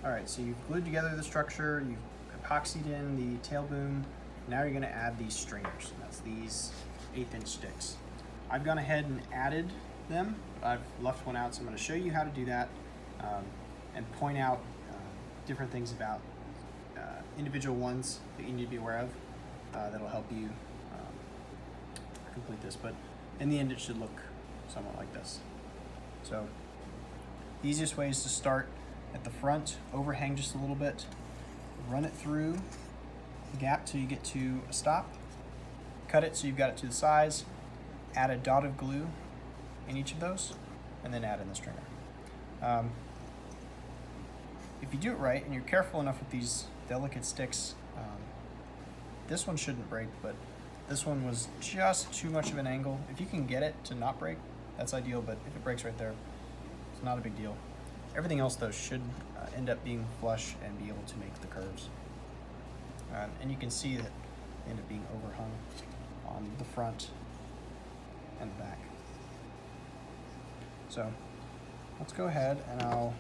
All right, so you've glued together the structure, you've epoxied in the tail boom. Now you're gonna add these stringers. That's these 1/8" sticks. I've gone ahead and added them. I've left one out, so I'm gonna show you how to do that and point out different things about individual ones that you need to be aware of that'll help you complete this. But in the end, it should look somewhat like this. So the easiest way is to start at the front, overhang just a little bit, run it through the gap till you get to a stop, cut it so you've got it to the size, add a dot of glue in each of those, and then add in the stringer. If you do it right and you're careful enough with these delicate sticks, this one shouldn't break, but this one was just too much of an angle. If you can get it to not break, that's ideal, but if it breaks right there, it's not a big deal. Everything else though should end up being flush and be able to make the curves. And you can see that they end up being overhung on the front and the back. So let's go ahead and I'll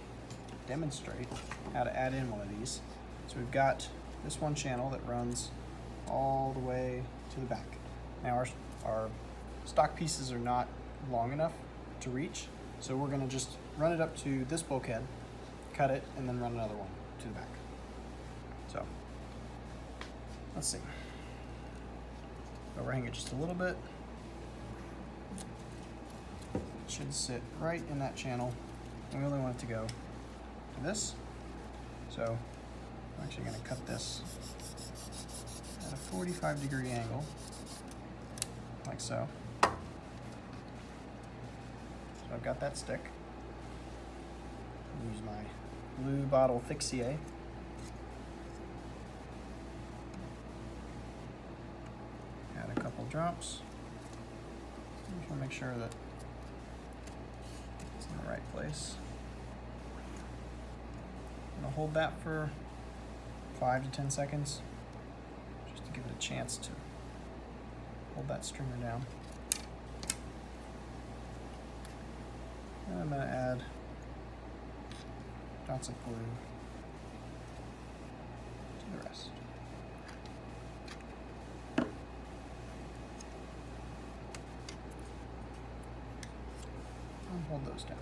demonstrate how to add in one of these. So we've got this one channel that runs all the way to the back. Now our stock pieces are not long enough to reach, so we're gonna just run it up to this bulkhead, cut it, and then run another one to the back. So let's see. Overhang it just a little bit. It should sit right in that channel. We only want it to go to this. So I'm actually going to cut this at a 45-degree angle, like so. So I've got that stick. Use my blue bottle Fixie. Add a couple drops. Just want to make sure that it's in the right place. I'm going to hold that for 5 to 10 seconds, just to give it a chance to hold that stringer down. And I'm going to add dots of glue to the rest. And hold those down.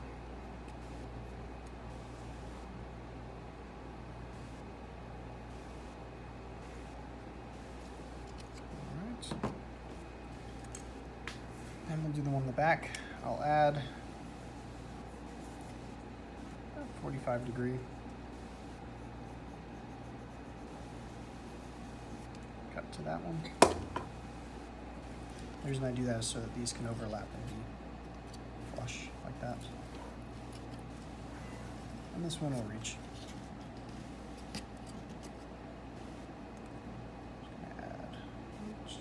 Alright. And we'll do the one in the back. I'll add 45-degree. Cut to that one. The reason I do that is so that these can overlap and be flush like that. And this one will reach. Just gonna add dots.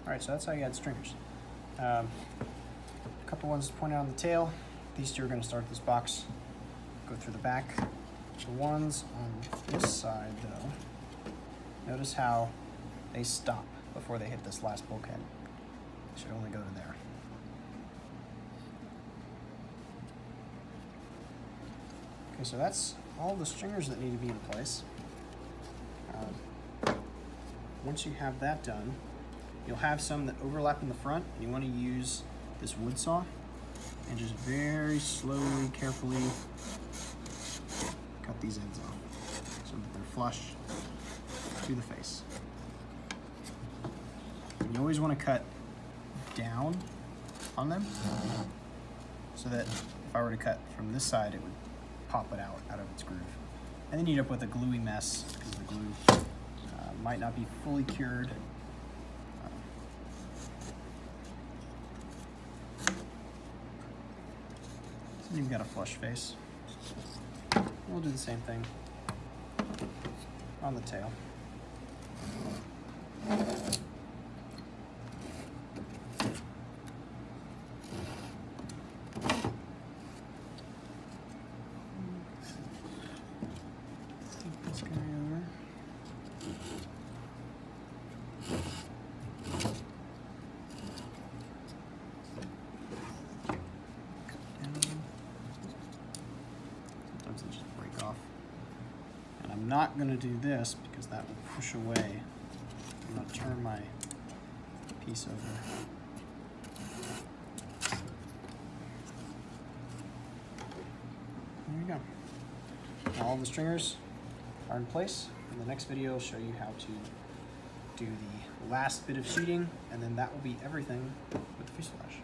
All right, so that's how you add stringers. A couple ones to point out on the tail. These two are going to start this box, go through the back. The ones on this side, though, notice how they stop before they hit this last bulkhead. They should only go to there. Okay, so that's all the stringers that need to be in place. Once you have that done, you'll have some that overlap in the front. You want to use this wood saw and just very slowly, carefully cut these ends off so that they're flush to the face. And you always want to cut down on them so that if I were to cut from this side, it would pop it out of its groove. And then you end up with a gluey mess because the glue might not be fully cured. So you've got a flush face. We'll do the same thing on the tail. Flip this guy over. Sometimes they just break off. And I'm not going to do this because that will push away. I'm going to turn my piece over. There you go. Now all the stringers are in place. In the next video, I'll show you how to do the last bit of sheeting, and then that will be everything with the fuselage.